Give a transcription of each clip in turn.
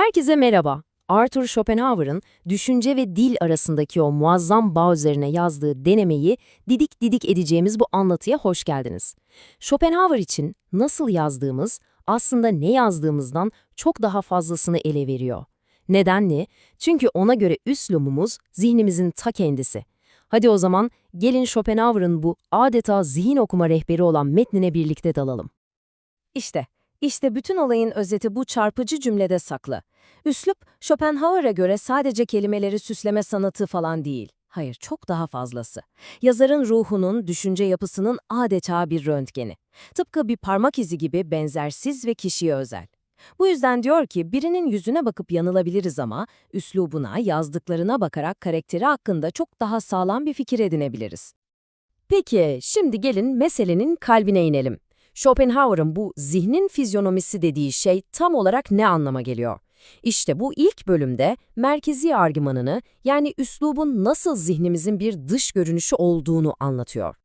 Herkese merhaba. Arthur Schopenhauer'ın düşünce ve dil arasındaki o muazzam bağ üzerine yazdığı denemeyi didik didik edeceğimiz bu anlatıya hoş geldiniz. Schopenhauer için nasıl yazdığımız aslında ne yazdığımızdan çok daha fazlasını ele veriyor. Neden ne? Çünkü ona göre üslubumuz zihnimizin ta kendisi. Hadi o zaman gelin Schopenhauer'ın bu adeta zihin okuma rehberi olan metnine birlikte dalalım. İşte bütün olayın özeti bu çarpıcı cümlede saklı. Üslup, Schopenhauer'a göre sadece kelimeleri süsleme sanatı falan değil. Hayır, çok daha fazlası. Yazarın ruhunun, düşünce yapısının adeta bir röntgeni. Tıpkı bir parmak izi gibi benzersiz ve kişiye özel. Bu yüzden diyor ki birinin yüzüne bakıp yanılabiliriz ama üslubuna, yazdıklarına bakarak karakteri hakkında çok daha sağlam bir fikir edinebiliriz. Peki, şimdi gelin meselenin kalbine inelim. Schopenhauer'ın bu zihnin fizyonomisi dediği şey tam olarak ne anlama geliyor? İşte bu ilk bölümde merkezi argümanını, yani üslubun nasıl zihnimizin bir dış görünüşü olduğunu anlatıyor.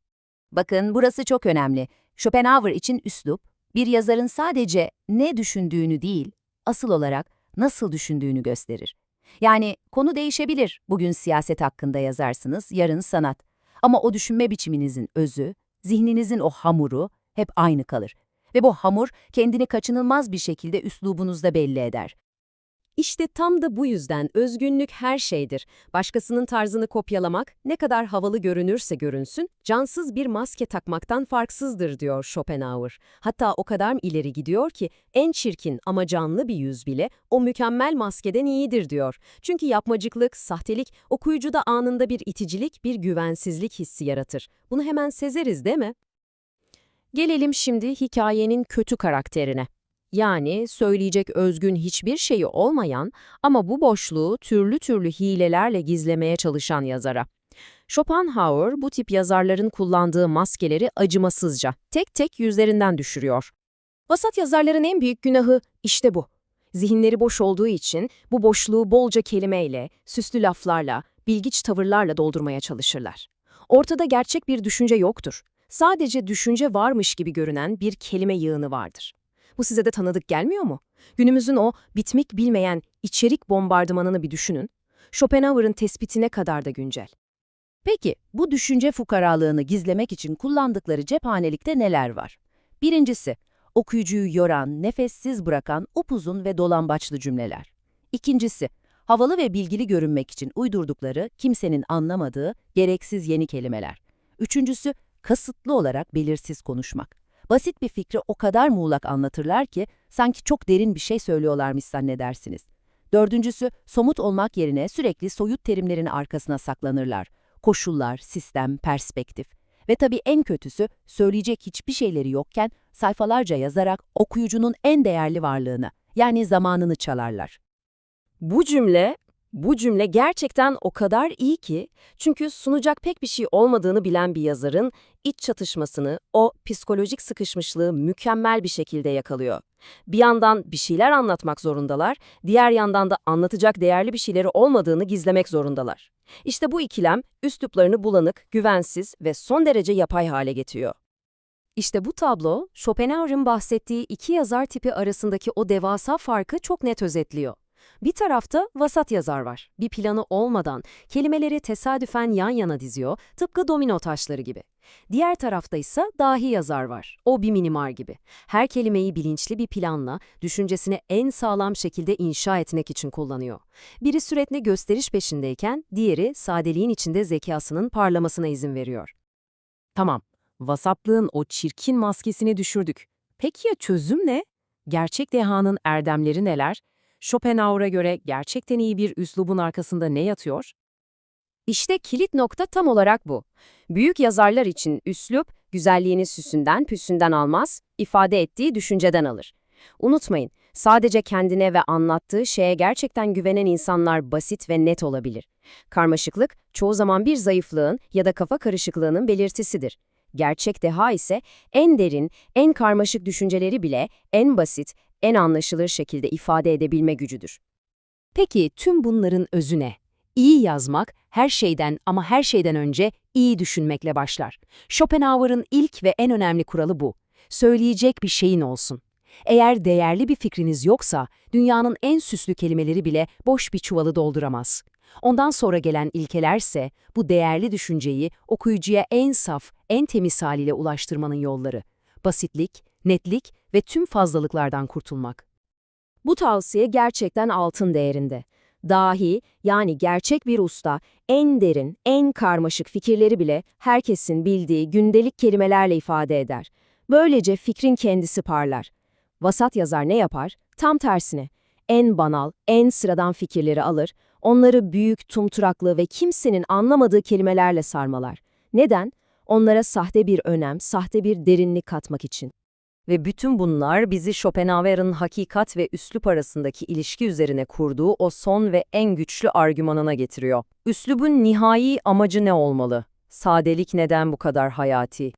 Bakın burası çok önemli. Schopenhauer için üslup, bir yazarın sadece ne düşündüğünü değil, asıl olarak nasıl düşündüğünü gösterir. Yani konu değişebilir. Bugün siyaset hakkında yazarsınız, yarın sanat. Ama o düşünme biçiminizin özü, zihninizin o hamuru hep aynı kalır. Ve bu hamur kendini kaçınılmaz bir şekilde üslubunuzda belli eder. İşte tam da bu yüzden özgünlük her şeydir. Başkasının tarzını kopyalamak, ne kadar havalı görünürse görünsün, cansız bir maske takmaktan farksızdır diyor Schopenhauer. Hatta o kadar ileri gidiyor ki en çirkin ama canlı bir yüz bile o mükemmel maskeden iyidir diyor. Çünkü yapmacıklık, sahtelik, okuyucuda anında bir iticilik, bir güvensizlik hissi yaratır. Bunu hemen sezeriz değil mi? Gelelim şimdi hikayenin kötü karakterine. Yani söyleyecek özgün hiçbir şeyi olmayan ama bu boşluğu türlü türlü hilelerle gizlemeye çalışan yazara. Schopenhauer bu tip yazarların kullandığı maskeleri acımasızca, tek tek yüzlerinden düşürüyor. Vasat yazarların en büyük günahı işte bu. Zihinleri boş olduğu için bu boşluğu bolca kelimeyle, süslü laflarla, bilgiç tavırlarla doldurmaya çalışırlar. Ortada gerçek bir düşünce yoktur. Sadece düşünce varmış gibi görünen bir kelime yığını vardır. Bu size de tanıdık gelmiyor mu? Günümüzün o bitmek bilmeyen içerik bombardımanını bir düşünün. Schopenhauer'ın tespitine kadar da güncel. Peki, bu düşünce fukaralığını gizlemek için kullandıkları cephanelikte neler var? Birincisi, okuyucuyu yoran, nefessiz bırakan upuzun ve dolambaçlı cümleler. İkincisi, havalı ve bilgili görünmek için uydurdukları, kimsenin anlamadığı, gereksiz yeni kelimeler. Üçüncüsü, kasıtlı olarak belirsiz konuşmak. Basit bir fikri o kadar muğlak anlatırlar ki, sanki çok derin bir şey söylüyorlarmış zannedersiniz. Dördüncüsü, somut olmak yerine sürekli soyut terimlerin arkasına saklanırlar. Koşullar, sistem, perspektif. Ve tabii en kötüsü, söyleyecek hiçbir şeyleri yokken sayfalarca yazarak okuyucunun en değerli varlığını, yani zamanını çalarlar. Bu cümle gerçekten o kadar iyi ki, çünkü sunacak pek bir şey olmadığını bilen bir yazarın iç çatışmasını, o psikolojik sıkışmışlığı mükemmel bir şekilde yakalıyor. Bir yandan bir şeyler anlatmak zorundalar, diğer yandan da anlatacak değerli bir şeyleri olmadığını gizlemek zorundalar. İşte bu ikilem, üsluplarını bulanık, güvensiz ve son derece yapay hale getiriyor. İşte bu tablo, Schopenhauer'ın bahsettiği iki yazar tipi arasındaki o devasa farkı çok net özetliyor. Bir tarafta vasat yazar var. Bir planı olmadan kelimeleri tesadüfen yan yana diziyor, tıpkı domino taşları gibi. Diğer tarafta ise dahi yazar var. O bir mimar gibi. Her kelimeyi bilinçli bir planla, düşüncesini en sağlam şekilde inşa etmek için kullanıyor. Biri sürekli gösteriş peşindeyken, diğeri sadeliğin içinde zekasının parlamasına izin veriyor. Tamam, vasatlığın o çirkin maskesini düşürdük. Peki ya çözüm ne? Gerçek dehanın erdemleri neler? Schopenhauer'a göre gerçekten iyi bir üslubun arkasında ne yatıyor? İşte kilit nokta tam olarak bu. Büyük yazarlar için üslup, güzelliğini süsünden püsünden almaz, ifade ettiği düşünceden alır. Unutmayın, sadece kendine ve anlattığı şeye gerçekten güvenen insanlar basit ve net olabilir. Karmaşıklık, çoğu zaman bir zayıflığın ya da kafa karışıklığının belirtisidir. Gerçek deha ise en derin, en karmaşık düşünceleri bile en basit, en anlaşılır şekilde ifade edebilme gücüdür. Peki tüm bunların özü ne? İyi yazmak her şeyden ama her şeyden önce iyi düşünmekle başlar. Schopenhauer'ın ilk ve en önemli kuralı bu. Söyleyecek bir şeyin olsun. Eğer değerli bir fikriniz yoksa, dünyanın en süslü kelimeleri bile boş bir çuvalı dolduramaz. Ondan sonra gelen ilkelerse, bu değerli düşünceyi okuyucuya en saf, en temiz haliyle ulaştırmanın yolları. Basitlik, netlik ve tüm fazlalıklardan kurtulmak. Bu tavsiye gerçekten altın değerinde. Dahi, yani gerçek bir usta, en derin, en karmaşık fikirleri bile herkesin bildiği gündelik kelimelerle ifade eder. Böylece fikrin kendisi parlar. Vasat yazar ne yapar? Tam tersine. En banal, en sıradan fikirleri alır, onları büyük, tumturaklı ve kimsenin anlamadığı kelimelerle sarmalar. Neden? Onlara sahte bir önem, sahte bir derinlik katmak için. Ve bütün bunlar bizi Schopenhauer'ın hakikat ve üslup arasındaki ilişki üzerine kurduğu o son ve en güçlü argümanına getiriyor. Üslubun nihai amacı ne olmalı? Sadelik neden bu kadar hayati?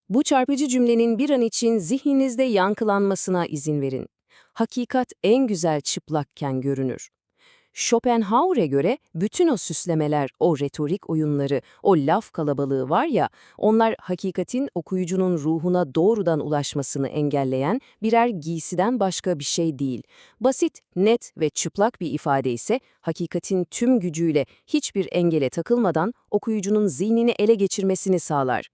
Bu çarpıcı cümlenin bir an için zihninizde yankılanmasına izin verin. Hakikat en güzel çıplakken görünür. Schopenhauer'e göre bütün o süslemeler, o retorik oyunları, o laf kalabalığı var ya, onlar hakikatin okuyucunun ruhuna doğrudan ulaşmasını engelleyen birer giysiden başka bir şey değil. Basit, net ve çıplak bir ifade ise hakikatin tüm gücüyle hiçbir engele takılmadan okuyucunun zihnini ele geçirmesini sağlar.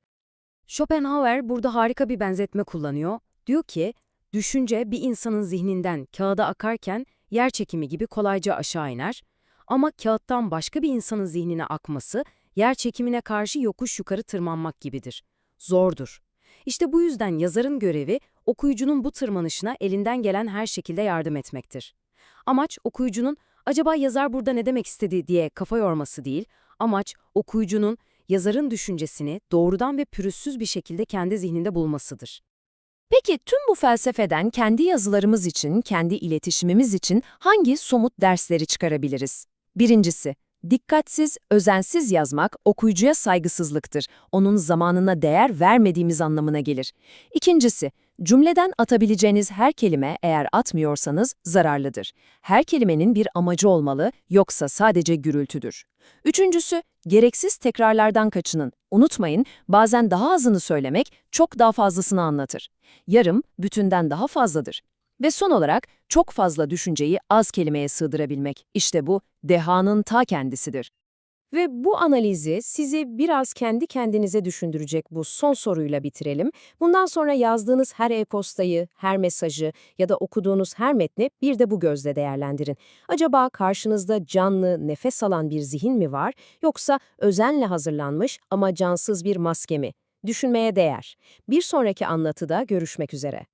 Schopenhauer burada harika bir benzetme kullanıyor. Diyor ki, düşünce bir insanın zihninden kağıda akarken yer çekimi gibi kolayca aşağı iner ama kağıttan başka bir insanın zihnine akması yer çekimine karşı yokuş yukarı tırmanmak gibidir. Zordur. İşte bu yüzden yazarın görevi okuyucunun bu tırmanışına elinden gelen her şekilde yardım etmektir. Amaç okuyucunun acaba yazar burada ne demek istedi diye kafa yorması değil, amaç okuyucunun yazarın düşüncesini doğrudan ve pürüzsüz bir şekilde kendi zihninde bulmasıdır. Peki tüm bu felsefeden kendi yazılarımız için, kendi iletişimimiz için hangi somut dersleri çıkarabiliriz? Birincisi, dikkatsiz, özensiz yazmak okuyucuya saygısızlıktır. Onun zamanına değer vermediğimiz anlamına gelir. İkincisi, cümleden atabileceğiniz her kelime eğer atmıyorsanız zararlıdır. Her kelimenin bir amacı olmalı, yoksa sadece gürültüdür. Üçüncüsü, gereksiz tekrarlardan kaçının. Unutmayın, bazen daha azını söylemek çok daha fazlasını anlatır. Yarım, bütünden daha fazladır. Ve son olarak, çok fazla düşünceyi az kelimeye sığdırabilmek. İşte bu, dehanın ta kendisidir. Ve bu analizi sizi biraz kendi kendinize düşündürecek bu son soruyla bitirelim. Bundan sonra yazdığınız her e-postayı, her mesajı ya da okuduğunuz her metni bir de bu gözle değerlendirin. Acaba karşınızda canlı, nefes alan bir zihin mi var, yoksa özenle hazırlanmış ama cansız bir maske mi? Düşünmeye değer. Bir sonraki anlatıda görüşmek üzere.